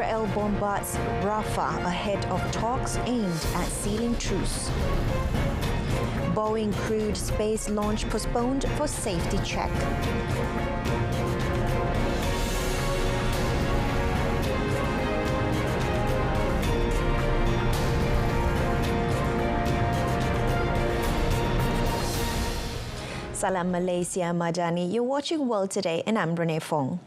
Israel bombards Rafah ahead of talks aimed at sealing truce. Boeing crewed space launch postponed for safety check. Salam Malaysia Madani. You're watching World Today and I'm Renee Fong.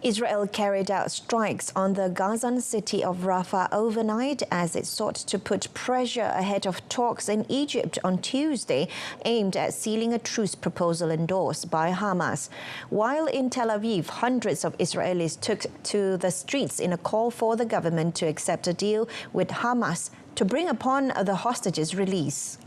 Israel carried out strikes on the Gazan city of Rafah overnight as it sought to put pressure ahead of talks in Egypt on Tuesday aimed at sealing a truce proposal endorsed by Hamas. While in Tel Aviv, hundreds of Israelis took to the streets in a call for the government to accept a deal with Hamas to bring upon the hostages' release.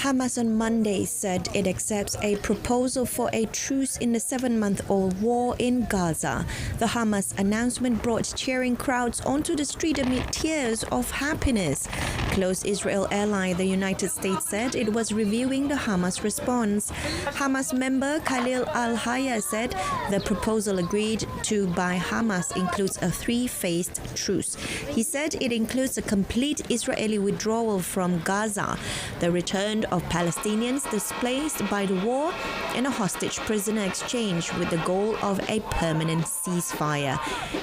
Hamas on Monday said it accepts a proposal for a truce in the 7-month-old war in Gaza. The Hamas announcement brought cheering crowds onto the street amid tears of happiness. Close Israel ally, the United States, said it was reviewing the Hamas response. Hamas member Khalil al-Hayya said the proposal agreed to by Hamas includes a 3-phased truce. He said it includes a complete Israeli withdrawal from Gaza, the return of Palestinians displaced by the war, and a hostage prisoner exchange with the goal of a permanent ceasefire.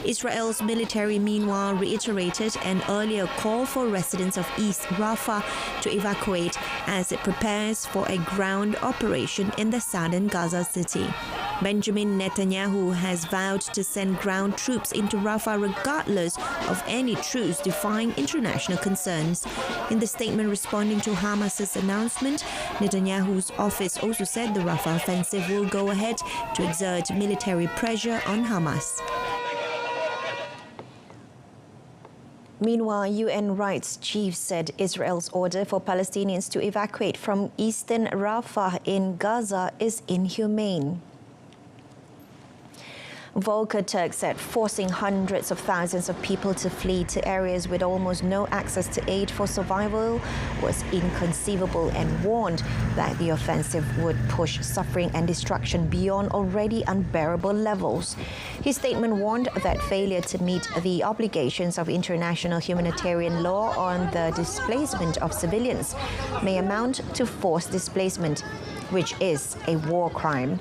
Israel's military, meanwhile, reiterated an earlier call for residents of East Rafah to evacuate as it prepares for a ground operation in the southern Gaza city. Benjamin Netanyahu has vowed to send ground troops into Rafah regardless of any truce, defying international concerns. In the statement responding to Hamas's announcement, Netanyahu's office also said the Rafah offensive will go ahead to exert military pressure on Hamas. Meanwhile, UN rights chief said Israel's order for Palestinians to evacuate from eastern Rafah in Gaza is inhumane. Volker Turk said forcing hundreds of thousands of people to flee to areas with almost no access to aid for survival was inconceivable and warned that the offensive would push suffering and destruction beyond already unbearable levels. His statement warned that failure to meet the obligations of international humanitarian law on the displacement of civilians may amount to forced displacement, which is a war crime.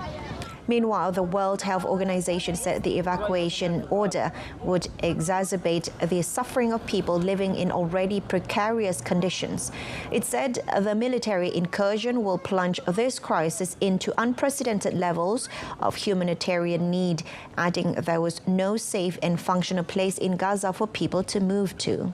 Meanwhile, the World Health Organization said the evacuation order would exacerbate the suffering of people living in already precarious conditions. It said the military incursion will plunge this crisis into unprecedented levels of humanitarian need, adding there was no safe and functional place in Gaza for people to move to.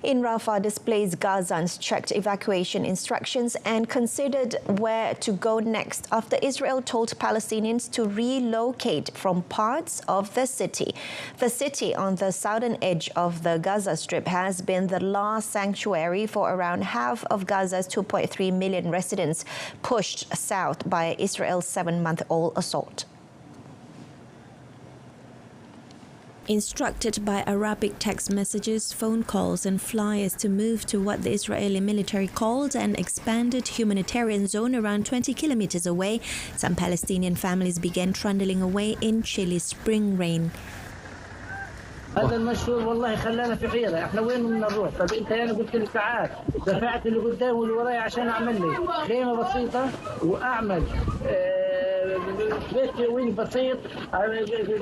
In Rafah, displaced Gazans checked evacuation instructions and considered where to go next after Israel told Palestinians to relocate from parts of the city. The city on the southern edge of the Gaza Strip has been the last sanctuary for around half of Gaza's 2.3 million residents pushed south by Israel's 7-month-old assault. Instructed by Arabic text messages, phone calls and flyers to move to what the Israeli military called an expanded humanitarian zone around 20 kilometers away, some Palestinian families began trundling away in chilly spring rain. هذا المشروع والله خلانا في حيرة، احنا وين بدنا نروح؟ طب انت انا قلت لك تعال، دفعت اللي قدام واللي وراي عشان اعمل لي خيمة بسيطة واعمل بيت وين بسيط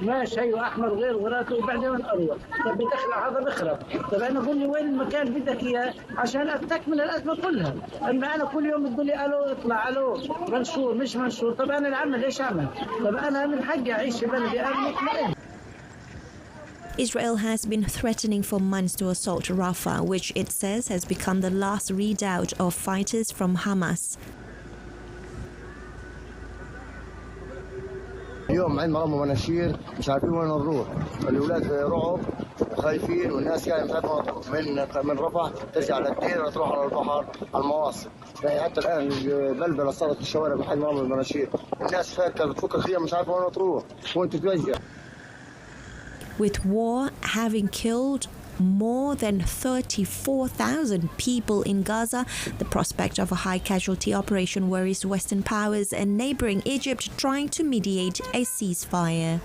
ماشي واحمر غير غراته وبعدين اروح. طب بدخل هذا بخرب، طب انا قول لي وين المكان بدك اياه عشان استكمل الازمة كلها، اما انا كل يوم تقول لي الو اطلع الو منشور مش منشور، طب انا العمل ليش اعمل؟ طب انا من حقي اعيش في بلدي انا مطمئن. Israel has been threatening for months to assault Rafah, which it says has become the last redoubt of fighters from Hamas. اليوم عندنا رموا مناشير مش عارفين وين نروح، الأولاد رعب خايفين والناس جايه مش عارفه من رفح ترجع للدير تروح على البحر على المواصل، يعني حتى الآن البلبلة صارت في الشوارع محل رموا المناشير، الناس فاكره بتفك الخيام مش عارفه وين تروح وين تتوجه. With war having killed more than 34,000 people in Gaza. The prospect of a high casualty operation worries Western powers and neighboring Egypt trying to mediate a ceasefire.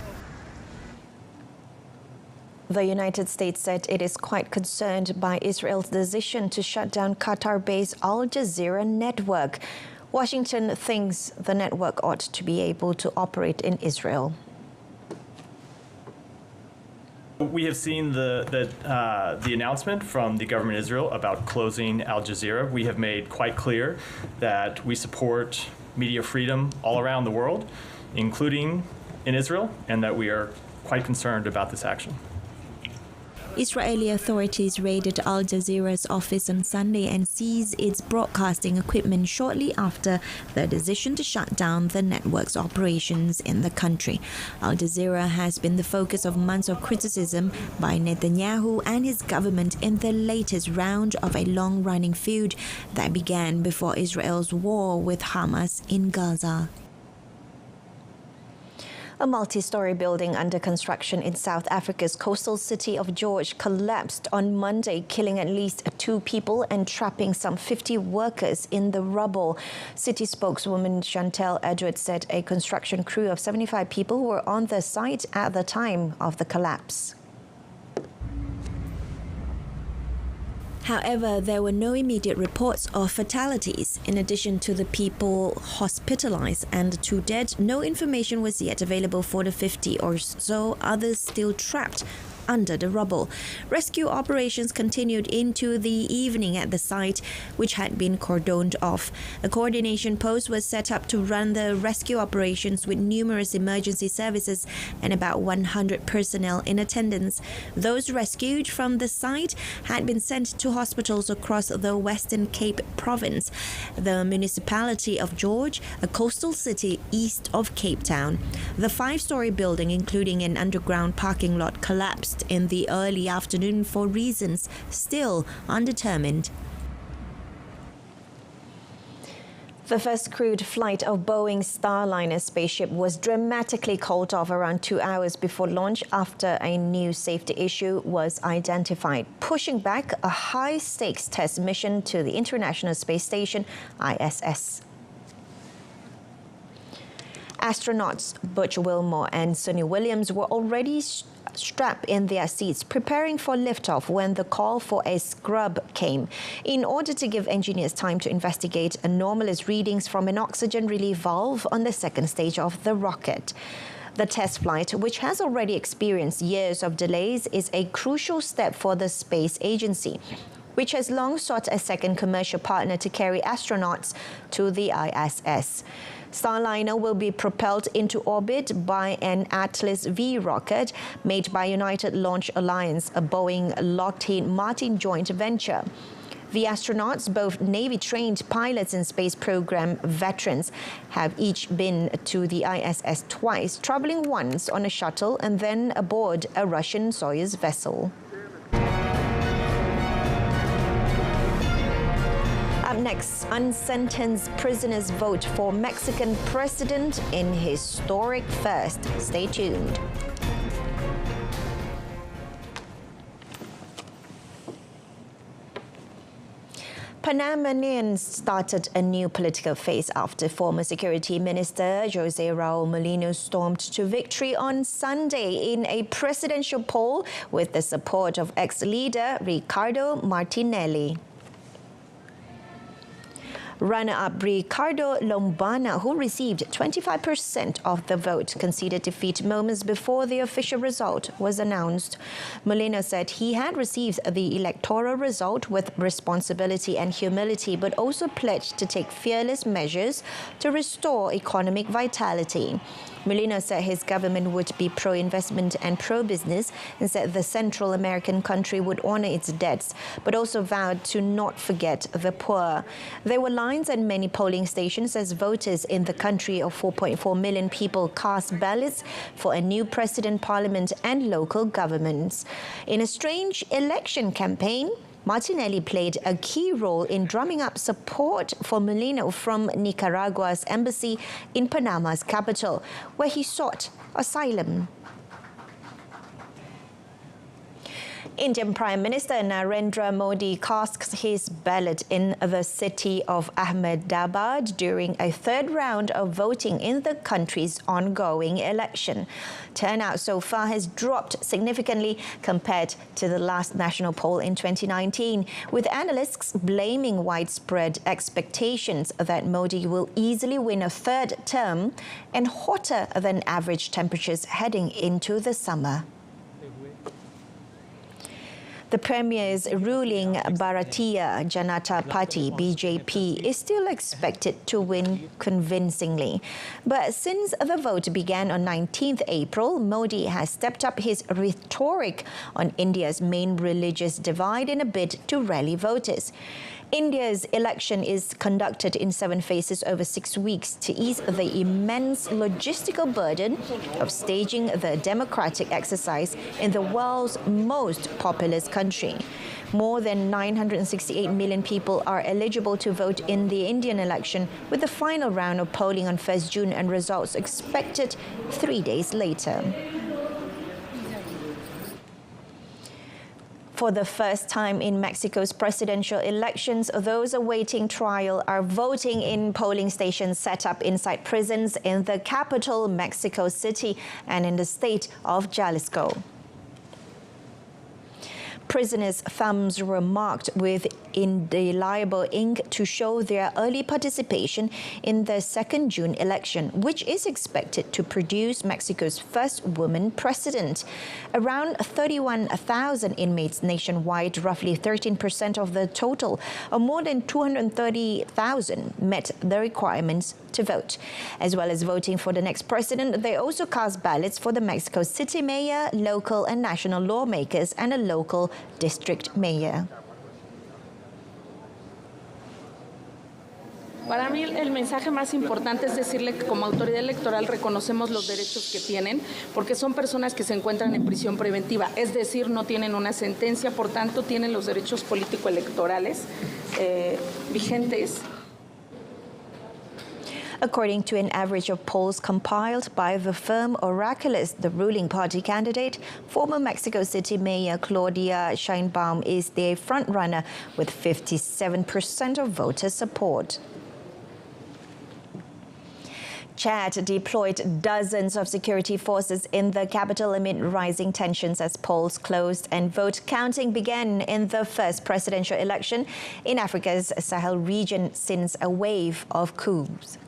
The United States said it is quite concerned by Israel's decision to shut down Qatar-based Al Jazeera network. Washington thinks the network ought to be able to operate in Israel. We have seen the announcement from the government of Israel about closing Al Jazeera. We have made quite clear that we support media freedom all around the world, including in Israel, and that we are quite concerned about this action. Israeli authorities raided Al Jazeera's office on Sunday and seized its broadcasting equipment shortly after the decision to shut down the network's operations in the country. Al Jazeera has been the focus of months of criticism by Netanyahu and his government in the latest round of a long-running feud that began before Israel's war with Hamas in Gaza. A multi-story building under construction in South Africa's coastal city of George collapsed on Monday, killing at least 2 people and trapping some 50 workers in the rubble. City spokeswoman Chantel Edwards said a construction crew of 75 people were on the site at the time of the collapse. However, there were no immediate reports of fatalities. In addition to the people hospitalized and the 2 dead, no information was yet available for the 50 or so others still trapped under the rubble. Rescue operations continued into the evening at the site, which had been cordoned off. A coordination post was set up to run the rescue operations with numerous emergency services and about 100 personnel in attendance. Those rescued from the site had been sent to hospitals across the Western Cape province, the municipality of George, a coastal city east of Cape Town. The 5-story building, including an underground parking lot, collapsed in the early afternoon for reasons still undetermined. The first crewed flight of Boeing's Starliner spaceship was dramatically called off around 2 hours before launch after a new safety issue was identified, pushing back a high-stakes test mission to the International Space Station, ISS. Astronauts Butch Wilmore and Suni Williams were already strapped in their seats, preparing for liftoff when the call for a scrub came. In order to give engineers time to investigate anomalous readings from an oxygen relief valve on the second stage of the rocket. The test flight, which has already experienced years of delays, is a crucial step for the space agency, which has long sought a second commercial partner to carry astronauts to the ISS. Starliner will be propelled into orbit by an Atlas V rocket made by United Launch Alliance, a Boeing-Lockheed Martin joint venture. The astronauts, both Navy-trained pilots and space program veterans, have each been to the ISS twice, traveling once on a shuttle and then aboard a Russian Soyuz vessel. Up next, unsentenced prisoners vote for Mexican president in historic first. Stay tuned. Panamanians started a new political phase after former Security Minister Jose Raul Molino stormed to victory on Sunday in a presidential poll with the support of ex-leader Ricardo Martinelli. Runner-up Ricardo Lombana, who received 25% of the vote, conceded defeat moments before the official result was announced. Molino said he had received the electoral result with responsibility and humility, but also pledged to take fearless measures to restore economic vitality. Molino said his government would be pro-investment and pro-business and said the Central American country would honor its debts, but also vowed to not forget the poor. There were lines at many polling stations as voters in the country of 4.4 million people cast ballots for a new president, parliament and local governments. In a strange election campaign, Martinelli played a key role in drumming up support for Molino from Nicaragua's embassy in Panama's capital, where he sought asylum. Indian Prime Minister Narendra Modi casts his ballot in the city of Ahmedabad during a third round of voting in the country's ongoing election. Turnout so far has dropped significantly compared to the last national poll in 2019, with analysts blaming widespread expectations that Modi will easily win a third term and hotter than average temperatures heading into the summer. The Premier's ruling Berita Janata Party, BJP, is still expected to win convincingly. But since the vote began on 19th April, Modi has stepped up his rhetoric on India's main religious divide in a bid to rally voters. India's election is conducted in 7 phases over 6 weeks to ease the immense logistical burden of staging the democratic exercise in the world's most populous country. More than 968 million people are eligible to vote in the Indian election, with the final round of polling on 1st June and results expected 3 days later. For the first time in Mexico's presidential elections, those awaiting trial are voting in polling stations set up inside prisons in the capital, Mexico City, and in the state of Jalisco. Prisoners' thumbs were marked with indelible ink to show their early participation in the 2nd June election, which is expected to produce Mexico's first woman president. Around 31,000 inmates nationwide, roughly 13% of the total, or more than 230,000, met the requirements to vote. As well as voting for the next president, they also cast ballots for the Mexico City mayor, local and national lawmakers, and a local district mayor. Para mí el mensaje más importante es decirle que como autoridad electoral reconocemos los derechos que tienen, porque son personas que se encuentran en prisión preventiva, es decir, no tienen una sentencia, por tanto tienen los derechos político-electorales vigentes. According to an average of polls compiled by the firm Oraculus, the ruling party candidate, former Mexico City Mayor Claudia Sheinbaum is their frontrunner with 57% of voter support. Chad deployed dozens of security forces in the capital amid rising tensions as polls closed and vote counting began in the first presidential election in Africa's Sahel region since a wave of coups.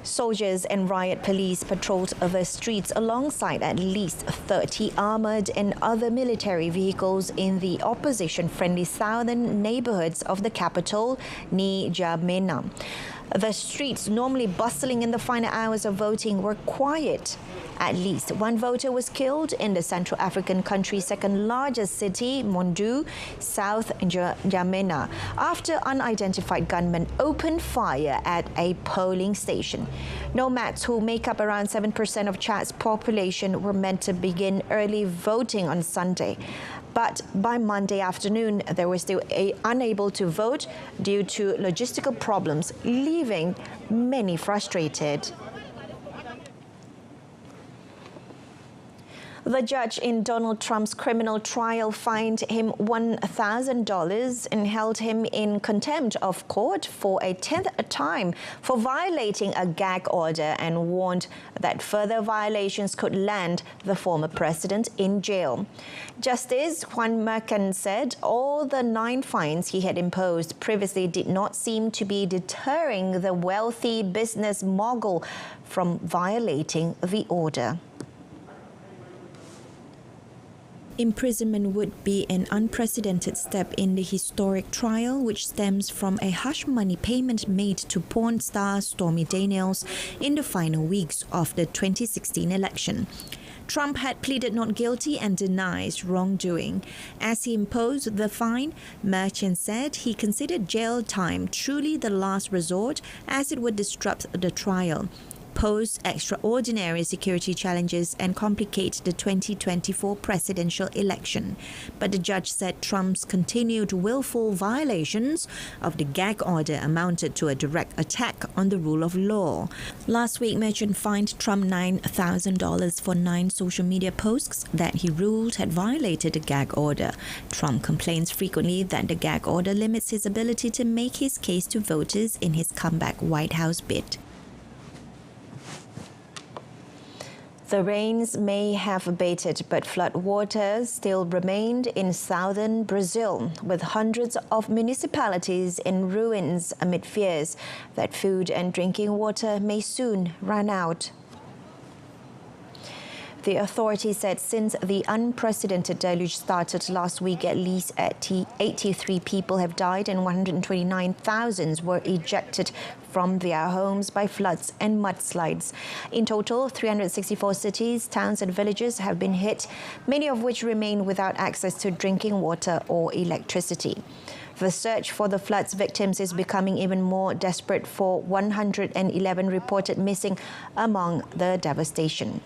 Soldiers and riot police patrolled the streets alongside at least 30 armored and other military vehicles in the opposition-friendly southern neighborhoods of the capital, N'Djamena. The streets, normally bustling in the final hours of voting, were quiet. At least one voter was killed in the Central African country's second-largest city, Mondu, South N'Djamena, after unidentified gunmen opened fire at a polling station. Nomads, who make up around 7% of Chad's population, were meant to begin early voting on Sunday. But by Monday afternoon, they were still unable to vote due to logistical problems, leaving many frustrated. The judge in Donald Trump's criminal trial fined him $1,000 and held him in contempt of court for a 10th time for violating a gag order and warned that further violations could land the former president in jail. Justice Juan Mercan said all the 9 fines he had imposed previously did not seem to be deterring the wealthy business mogul from violating the order. Imprisonment would be an unprecedented step in the historic trial, which stems from a hush money payment made to porn star Stormy Daniels in the final weeks of the 2016 election. Trump had pleaded not guilty and denies wrongdoing. As he imposed the fine, Merchant said he considered jail time truly the last resort, as it would disrupt the trial. pose extraordinary security challenges and complicate the 2024 presidential election. But the judge said Trump's continued willful violations of the gag order amounted to a direct attack on the rule of law. Last week, Merchant fined Trump $9,000 for 9 social media posts that he ruled had violated the gag order. Trump complains frequently that the gag order limits his ability to make his case to voters in his comeback White House bid. The rains may have abated, but floodwaters still remained in southern Brazil, with hundreds of municipalities in ruins amid fears that food and drinking water may soon run out. The authorities said since the unprecedented deluge started last week, at least 83 people have died and 129,000 were ejected from their homes by floods and mudslides. In total, 364 cities, towns and villages have been hit, many of which remain without access to drinking water or electricity. The search for the flood's victims is becoming even more desperate, for 111 reported missing among the devastation.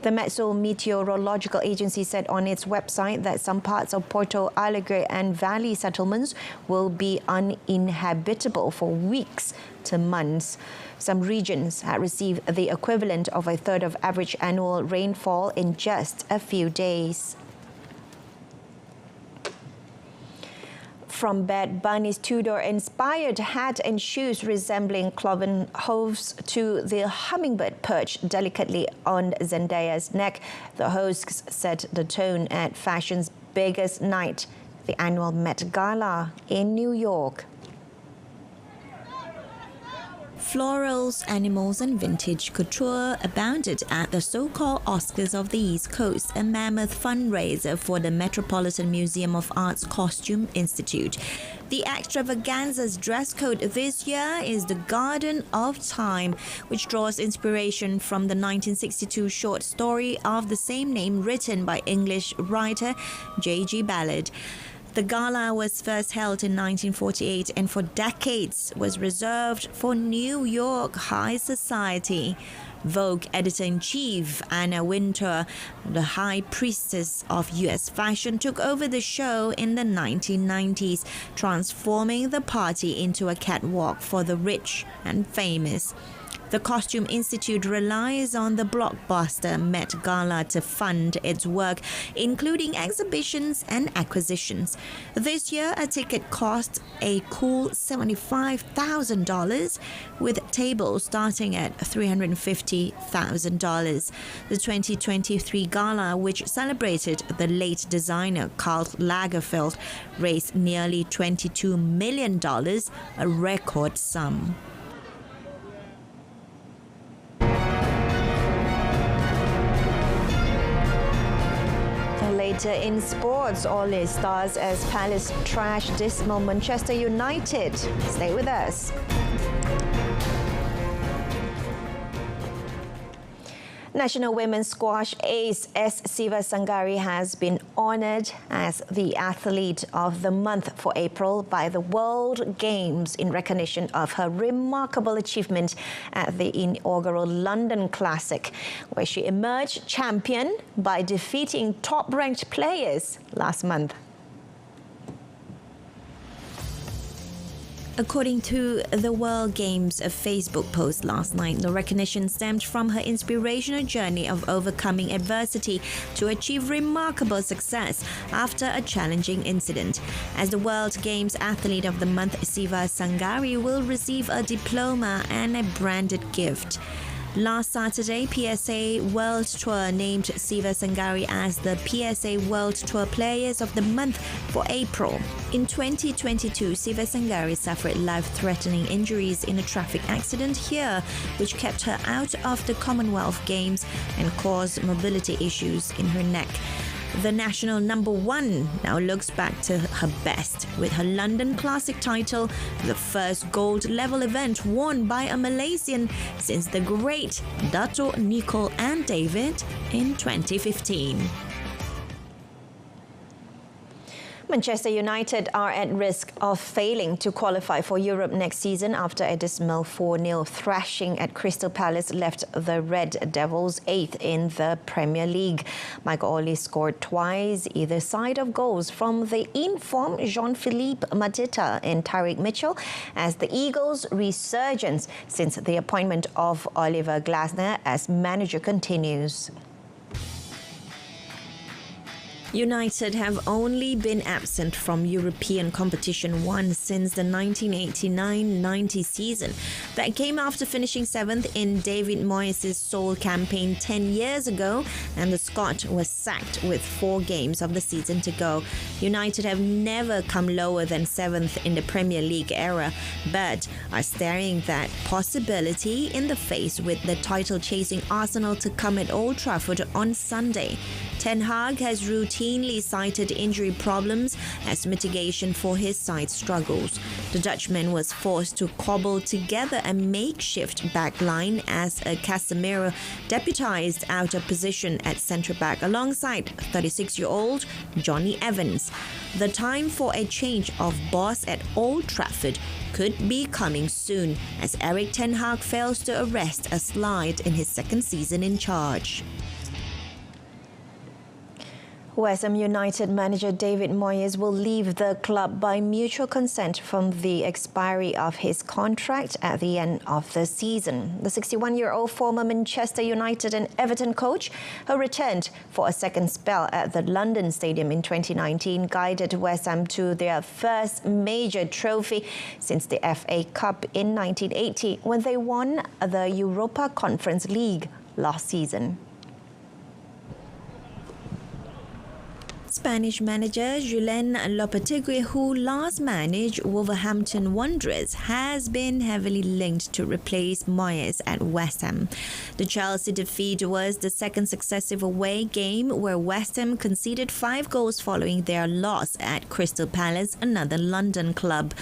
The Meteorological Agency said on its website that some parts of Porto Alegre and Valley settlements will be uninhabitable for weeks to months. Some regions had received the equivalent of a third of average annual rainfall in just a few days. From Bad Bunny's Tudor-inspired hat and shoes resembling cloven hooves to the hummingbird perched delicately on Zendaya's neck, the hosts set the tone at fashion's biggest night, the annual Met Gala in New York. Florals, animals and vintage couture abounded at the so-called Oscars of the East Coast, a mammoth fundraiser for the Metropolitan Museum of Art's Costume Institute. The extravaganza's dress code this year is the Garden of Time, which draws inspiration from the 1962 short story of the same name written by English writer J.G. Ballard. The gala was first held in 1948 and for decades was reserved for New York high society. Vogue editor-in-chief Anna Wintour, the high priestess of U.S. fashion, took over the show in the 1990s, transforming the party into a catwalk for the rich and famous. The Costume Institute relies on the blockbuster Met Gala to fund its work, including exhibitions and acquisitions. This year, a ticket cost a cool $75,000, with tables starting at $350,000. The 2023 gala, which celebrated the late designer Karl Lagerfeld, raised nearly $22 million, a record sum. Later in sports, Ole stars as Palace trash dismal Manchester United. Stay with us. National women's squash ace S. Sivasangari has been honoured as the Athlete of the Month for April by the World Games in recognition of her remarkable achievement at the inaugural London Classic, where she emerged champion by defeating top-ranked players last month. According to the World Games Facebook post last night, the recognition stemmed from her inspirational journey of overcoming adversity to achieve remarkable success after a challenging incident. As the World Games Athlete of the Month, Sivasangari will receive a diploma and a branded gift. Last Saturday, PSA World Tour named Sivasangari as the PSA World Tour Players of the Month for April. In 2022, Sivasangari suffered life-threatening injuries in a traffic accident here, which kept her out of the Commonwealth Games and caused mobility issues in her neck. The national number one now looks back to her best with her London Classic title, the first gold-level event won by a Malaysian since the great Dato' Nicole and David in 2015. Manchester United are at risk of failing to qualify for Europe next season after a dismal 4-0 thrashing at Crystal Palace left the Red Devils 8th in the Premier League. Michael Ollie scored twice either side of goals from the in-form Jean-Philippe Mateta and Tariq Mitchell as the Eagles' resurgence since the appointment of Oliver Glasner as manager continues. United have only been absent from European competition once since the 1989-90 season. That came after finishing 7th in David Moyes' sole campaign 10 years ago, and the Scot was sacked with 4 games of the season to go. United have never come lower than 7th in the Premier League era, but are staring that possibility in the face with the title-chasing Arsenal to come at Old Trafford on Sunday. Ten Hag has routinely cited injury problems as mitigation for his side's struggles. The Dutchman was forced to cobble together a makeshift back line as Casemiro deputised out of position at centre-back alongside 36-year-old Johnny Evans. The time for a change of boss at Old Trafford could be coming soon as Erik ten Hag fails to arrest a slide in his second season in charge. West Ham United manager David Moyes will leave the club by mutual consent from the expiry of his contract at the end of the season. The 61-year-old former Manchester United and Everton coach, who returned for a second spell at the London Stadium in 2019, guided West Ham to their first major trophy since the FA Cup in 1980 when they won the Europa Conference League last season. Spanish manager Julen Lopetegui, who last managed Wolverhampton Wanderers, has been heavily linked to replace Moyes at West Ham. The Chelsea defeat was the second successive away game where West Ham conceded 5 goals following their loss at Crystal Palace, another London club.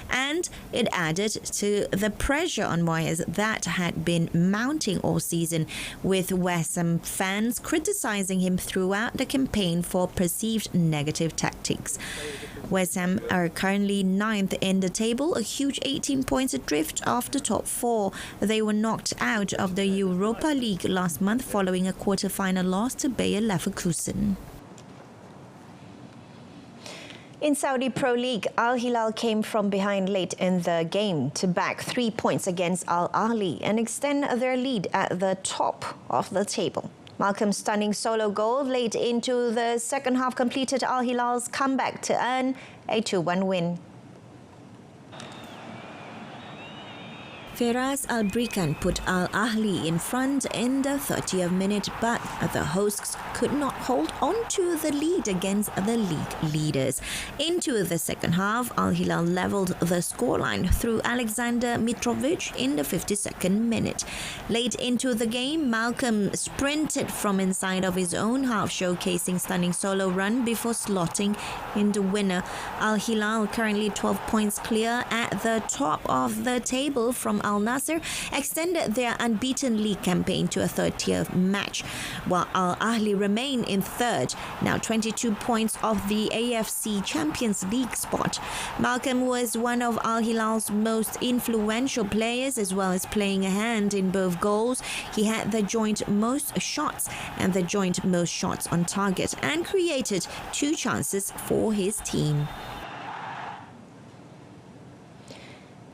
And it added to the pressure on Moyes that had been mounting all season, with West Ham fans criticising him throughout the campaign for perceived negative tactics. West Ham are currently 9th in the table, a huge 18 points adrift of the top 4. They were knocked out of the Europa League last month following a quarter-final loss to Bayer Leverkusen. In Saudi Pro League, Al Hilal came from behind late in the game to bag 3 points against Al Ahly and extend their lead at the top of the table. Malcolm's stunning solo goal late into the second half completed Al Hilal's comeback to earn a 2-1 win. Feras Al-Brikan put Al Ahly in front in the 30th minute, but the hosts could not hold on to the lead against the league leaders. Into the second half, Al Hilal levelled the scoreline through Alexander Mitrovic in the 52nd minute. Late into the game, Malcolm sprinted from inside of his own half, showcasing stunning solo run before slotting in the winner. Al Hilal, currently 12 points clear at the top of the table from Al Nassr, extended their unbeaten league campaign to a 30th match, while Al Ahly remain in third, now 22 points off the AFC Champions League spot. Malcolm was one of Al Hilal's most influential players, as well as playing a hand in both goals. He had the joint most shots and the joint most shots on target and created 2 chances for his team.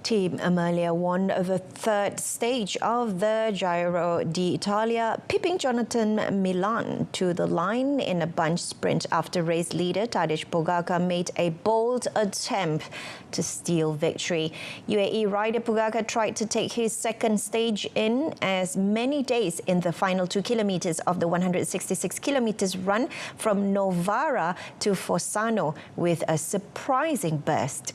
Team Amelia won the third stage of the Giro d'Italia, pipping Jonathan Milan to the line in a bunch sprint after race leader Tadej Pogacar made a bold attempt to steal victory. UAE rider Pogacar tried to take his second stage in as many days in the final 2 kilometers of the 166 kilometers run from Novara to Fossano with a surprising burst.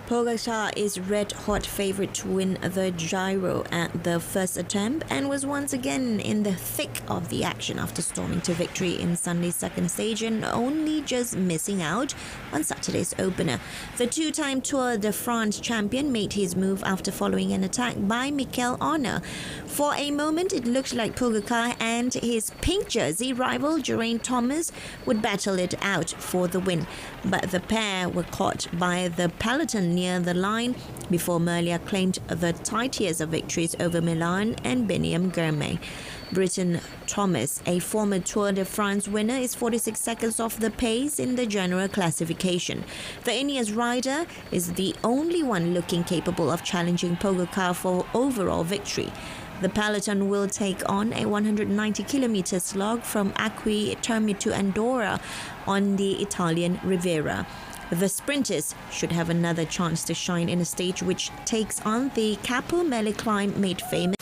Pogacar is red-hot favourite to win the Giro at the first attempt and was once again in the thick of the action after storming to victory in Sunday's second stage and only just missing out on Saturday's opener. The two-time Tour de France champion made his move after following an attack by Mikel Horner. For a moment, it looked like Pogacar and his pink jersey rival Geraint Thomas would battle it out for the win, but the pair were caught by the peloton near the line before Merlier claimed the tight years of victories over Milan and Biniam Girmay. Britton Thomas, a former Tour de France winner, is 46 seconds off the pace in the general classification. The Ineos rider is the only one looking capable of challenging Pogacar for overall victory. The peloton will take on a 190-kilometer slog from Acqui Terme to Andorra on the Italian Riviera. The sprinters should have another chance to shine in a stage which takes on the Capo Mele climb made famous